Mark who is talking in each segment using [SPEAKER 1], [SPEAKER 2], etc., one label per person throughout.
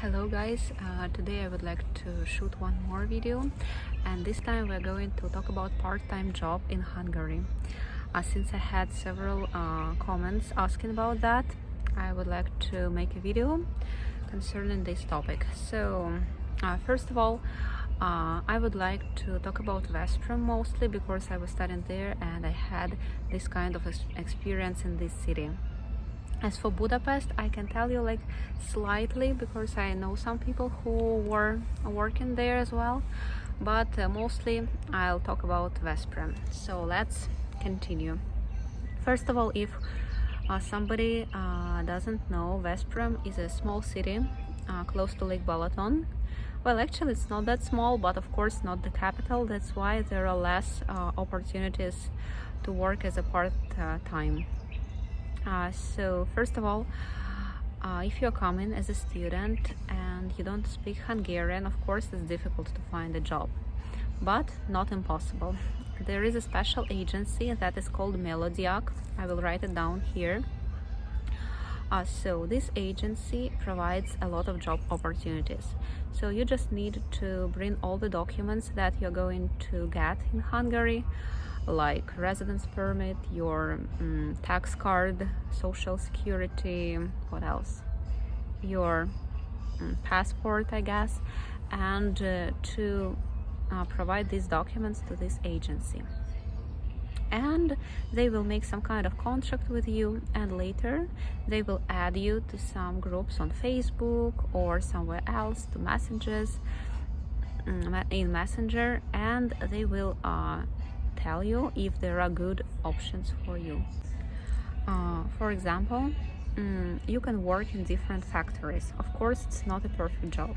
[SPEAKER 1] Hello guys, today I would like to shoot one more video, and this time we're going to talk about part-time job in Hungary. Since I had several comments asking about that, I would like to make a video concerning this topic. So first of all, I would like to talk about Veszprém mostly because I was studying there and I had this kind of experience in this city. As for Budapest, I can tell you like slightly because I know some people who were working there as well, but mostly I'll talk about Veszprém. So let's continue. First of all, if somebody doesn't know, Veszprém is a small city close to Lake Balaton. Well, actually it's not that small, but of course not the capital. That's why there are less opportunities to work as a part-time. So first of all, if you're coming as a student and you don't speak Hungarian, of course it's difficult to find a job, but not impossible. There is a special agency that is called Meló-diák. I will write it down here. So this agency provides a lot of job opportunities. So you just need to bring all the documents that you're going to get in Hungary, like residence permit, your tax card, social security, what else? Your passport, I guess, and to provide these documents to this agency. And they will make some kind of contract with you, and later they will add you to some groups on Facebook or somewhere else, to messages in Messenger, and they will tell you if there are good options for you. For example, you can work in different factories. Of course, it's not a perfect job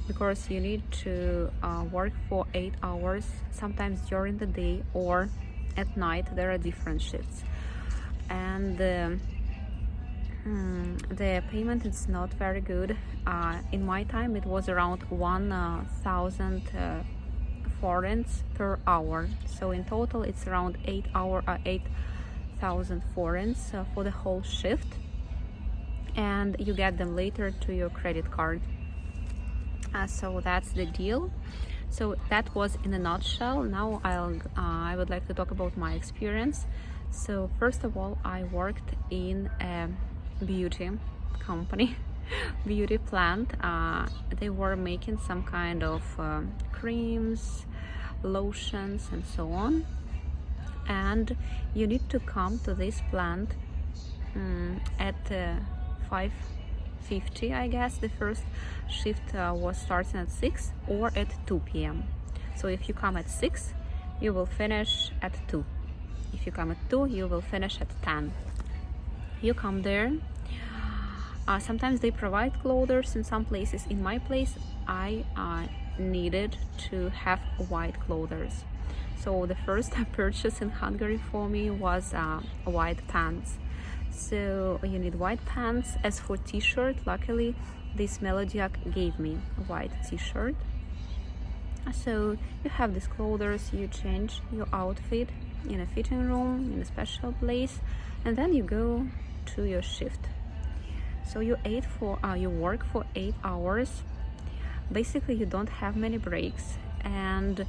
[SPEAKER 1] because you need to work for 8 hours, sometimes during the day or at night. There are different shifts, and the payment is not very good. In my time it was around 1,000 forints per hour, so in total it's around 8,000 forints for the whole shift, and you get them later to your credit card. So that's the deal. So that was in a nutshell. Now I would like to talk about my experience. So first of all, I worked in a beauty company, beauty plant. They were making some kind of creams, lotions, and so on. And you need to come to this plant at 5:50, I guess. The first shift was starting at 6 or at 2 p.m. So if you come at 6, you will finish at 2. If you come at 2, you will finish at 10. You come there. Sometimes they provide clothes in some places. In my place, I needed to have white clothes. So the first purchase in Hungary for me was white pants. So you need white pants. As for t-shirt, luckily this Meló-diák gave me a white t-shirt. So you have these clothes, you change your outfit in a fitting room, in a special place, and then you go to your shift. So you work for 8 hours. Basically you don't have many breaks, and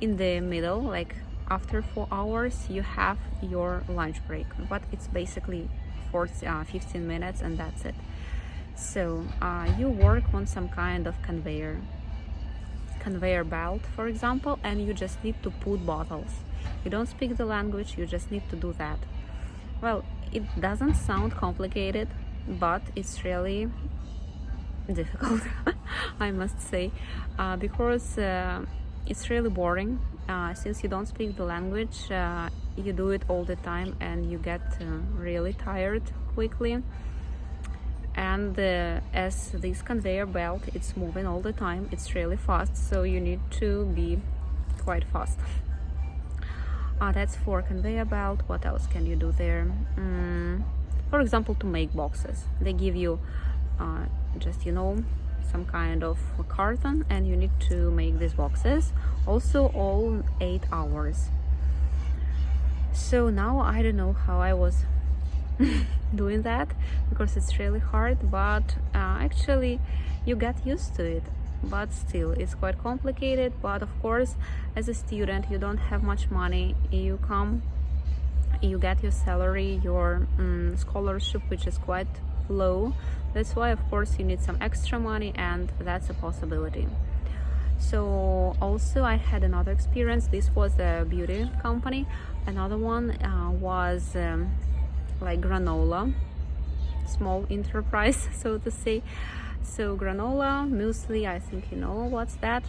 [SPEAKER 1] in the middle, like after 4 hours, you have your lunch break, but it's basically 15 minutes and that's it. So you work on some kind of conveyor belt, for example, and you just need to put bottles. You don't speak the language, you just need to do that. Well, it doesn't sound complicated, but it's really difficult, I must say, because it's really boring. Since you don't speak the language, you do it all the time and you get really tired quickly. And as this conveyor belt, it's moving all the time, it's really fast, so you need to be quite fast. That's for conveyor belt. What else can you do there? For example, to make boxes, they give you just some kind of carton, and you need to make these boxes, also all 8 hours. So now I don't know how I was doing that, because it's really hard, but actually you get used to it. But still, it's quite complicated. But of course, as a student, you don't have much money. You come, you get your salary, your scholarship, which is quite low. That's why, of course, you need some extra money, and that's a possibility. So also I had another experience. This was a beauty company. Another one was like granola, small enterprise, so to say. So granola, muesli, I think you know what's that.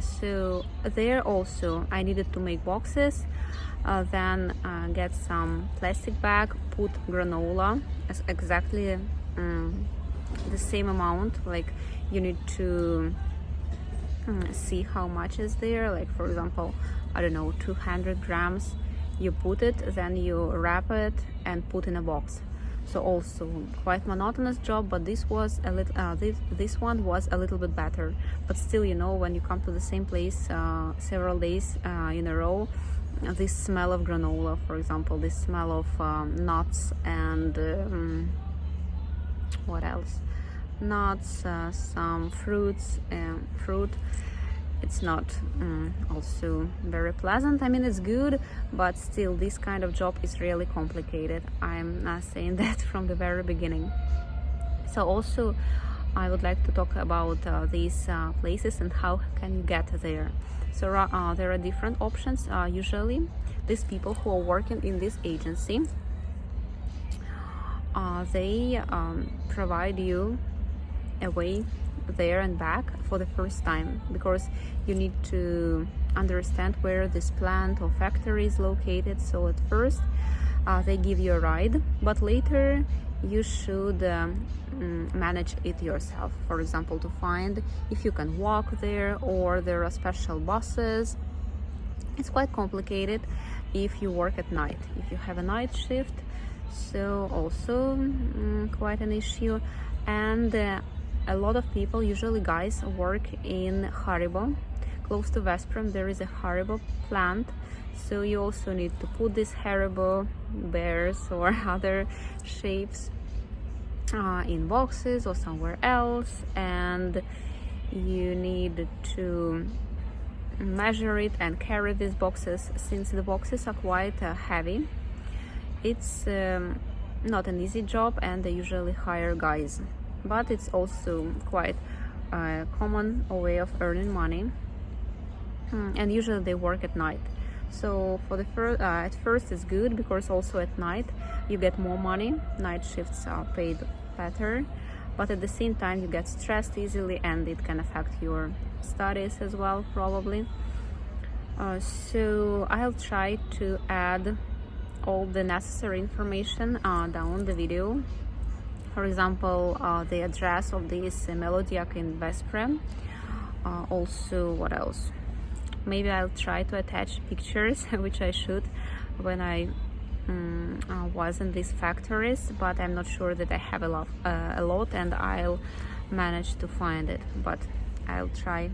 [SPEAKER 1] So there also I needed to make boxes, then get some plastic bag, put granola as exactly the same amount. Like you need to see how much is there. Like for example, I don't know, 200 grams. You put it, then you wrap it and put in a box. So also quite monotonous job, but this was a little this one was a little bit better. But still, you know, when you come to the same place several days in a row, this smell of granola, for example, this smell of nuts and what else, nuts, some fruits, fruit, it's not also very pleasant. I mean, it's good, but still this kind of job is really complicated. I'm not saying that from the very beginning. So also I would like to talk about these places and how can you get there. So there are different options. Usually these people who are working in this agency, they provide you a way there and back for the first time, because you need to understand where this plant or factory is located. So at first they give you a ride, but later you should manage it yourself. For example, to find if you can walk there, or there are special buses. It's quite complicated if you work at night, if you have a night shift, so also quite an issue. And a lot of people, usually guys, work in Haribo. Close to Veszprém there is a Haribo plant, so you also need to put these Haribo bears or other shapes in boxes or somewhere else, and you need to measure it and carry these boxes. Since the boxes are quite heavy, it's not an easy job, and they usually hire guys. But it's also quite a common way of earning money, and usually they work at night. So for the at first it's good, because also at night you get more money. Night shifts are paid better, but at the same time you get stressed easily, and it can affect your studies as well, probably. So I'll try to add all the necessary information down the video. For example, the address of this Meló-diák in Veszprém. Also, what else? Maybe I'll try to attach pictures, which I should when I was in these factories, but I'm not sure that I have a lot, and I'll manage to find it, but I'll try.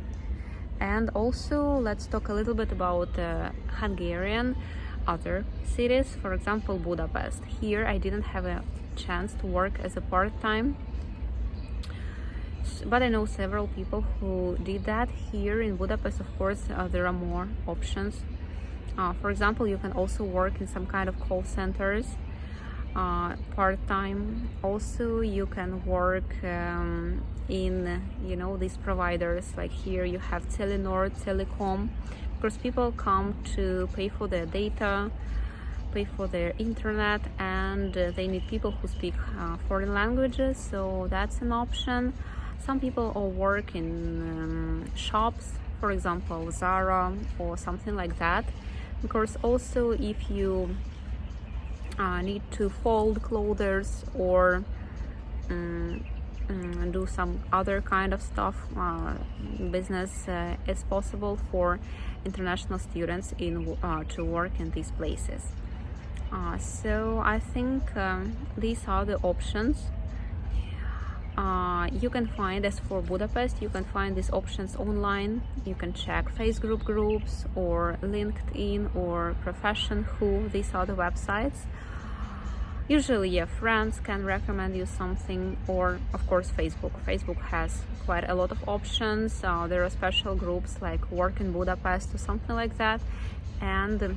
[SPEAKER 1] And also, let's talk a little bit about Hungarian other cities. For example, Budapest. Here I didn't have a chance to work as a part-time, but I know several people who did that. Here in Budapest, of course, there are more options. For example, you can also work in some kind of call centers part-time. Also, you can work in, you know, these providers. Like here you have Telenor, Telecom, because people come to pay for their data, pay for their internet, and they need people who speak foreign languages, so that's an option. Some people all work in shops, for example Zara or something like that, because also if you need to fold clothes or do some other kind of stuff, business is possible for international students to work in these places. So I think these are the options you can find. As for Budapest, you can find these options online. You can check Facebook groups or LinkedIn or Profession Who. These are the websites. Usually, yeah, friends can recommend you something, or of course Facebook. Facebook has quite a lot of options. There are special groups like Work in Budapest or something like that, and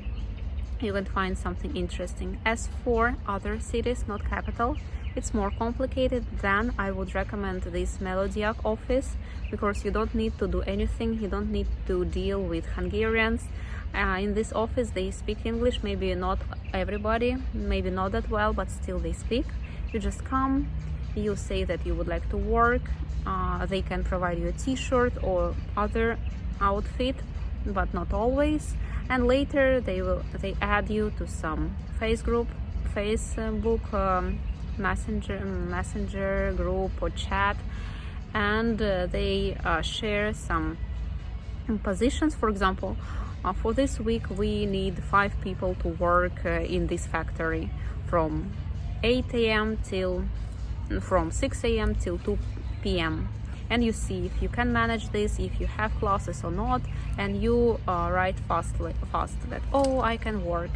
[SPEAKER 1] you can find something interesting. As for other cities, not capital, it's more complicated. Then I would recommend this Meló-diák office, because you don't need to do anything, you don't need to deal with Hungarians. In this office they speak English, maybe not everybody, maybe not that well, but still they speak. You just come, you say that you would like to work, they can provide you a t-shirt or other outfit, but not always. And later they add you to some Facebook messenger group or chat, and they share some positions. For example, for this week we need 5 people to work in this factory from 8 a.m. till from 6 a.m. till 2 p.m. and you see if you can manage this, if you have classes or not, and you write fast that, oh, I can work.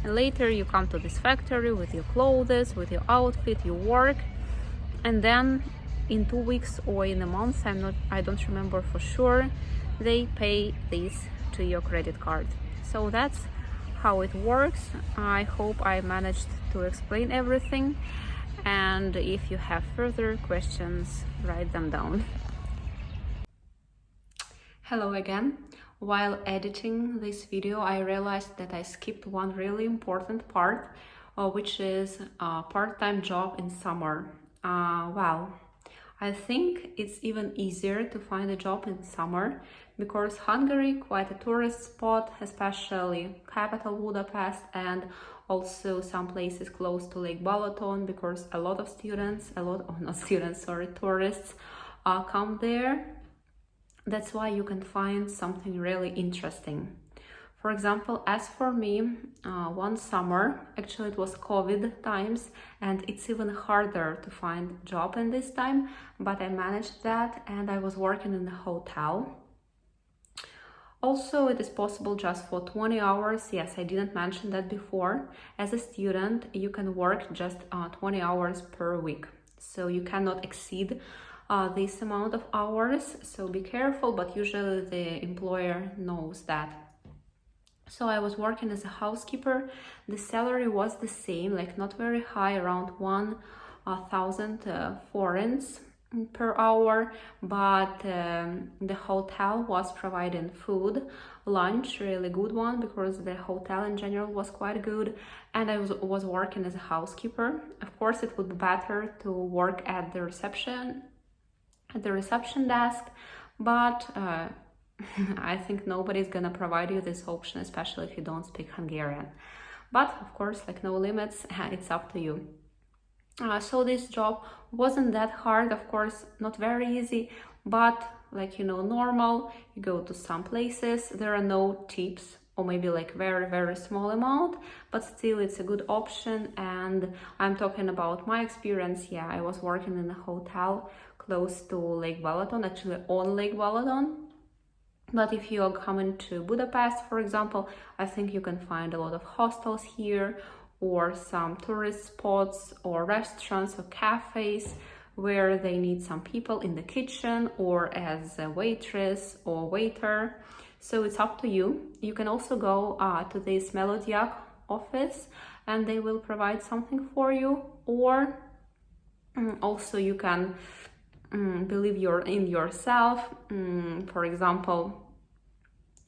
[SPEAKER 1] And later you come to this factory with your clothes, with your outfit, you work, and then in 2 weeks or in a month, I don't remember for sure, they pay this to your credit card. So that's how it works. I hope I managed to explain everything, and if you have further questions, write them down. Hello again. While editing this video, I realized that I skipped one really important part, which is a part-time job in summer. Well, I think it's even easier to find a job in summer, because Hungary quite a tourist spot, especially capital Budapest, and also some places close to Lake Balaton, because a lot of tourists come there. That's why you can find something really interesting. For example, as for me, one summer, actually it was COVID times, and it's even harder to find a job in this time, but I managed that, and I was working in a hotel. Also, it is possible just for 20 hours. Yes, I didn't mention that before. As a student, you can work just 20 hours per week. So you cannot exceed this amount of hours. So be careful, but usually the employer knows that. So I was working as a housekeeper. The salary was the same, like not very high, around 1,000 forints per hour, but the hotel was providing food, lunch, really good one, because the hotel in general was quite good, and I was working as a housekeeper. Of course, it would be better to work at the reception desk, but I think nobody's gonna provide you this option, especially if you don't speak Hungarian. But of course, like no limits, it's up to you. So this job wasn't that hard, of course, not very easy, but like, normal. You go to some places, there are no tips, or maybe like very, very small amount, but still it's a good option. And I'm talking about my experience. Yeah, I was working in a hotel close to Lake Balaton, actually on Lake Balaton. But if you are coming to Budapest, for example, I think you can find a lot of hostels here, or some tourist spots or restaurants or cafes where they need some people in the kitchen or as a waitress or waiter. So it's up to you. You can also go to this Meló-diák office and they will provide something for you, or also you can believe in yourself. For example,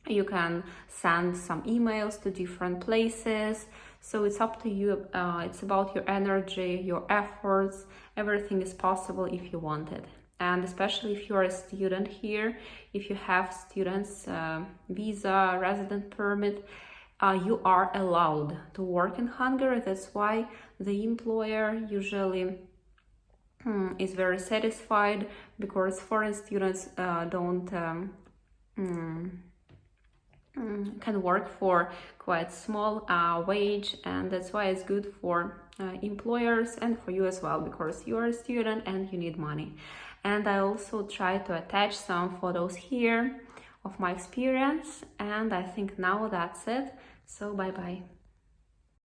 [SPEAKER 1] you can send some emails to different places. So it's up to you. It's about your energy, your efforts. Everything is possible if you want it. And especially if you're a student here, if you have student's visa, resident permit, you are allowed to work in Hungary. That's why the employer usually is very satisfied, because foreign students can work for quite small wage, and that's why it's good for employers and for you as well, because you're a student and you need money. And I also try to attach some photos here of my experience, and I think now that's it. So bye bye.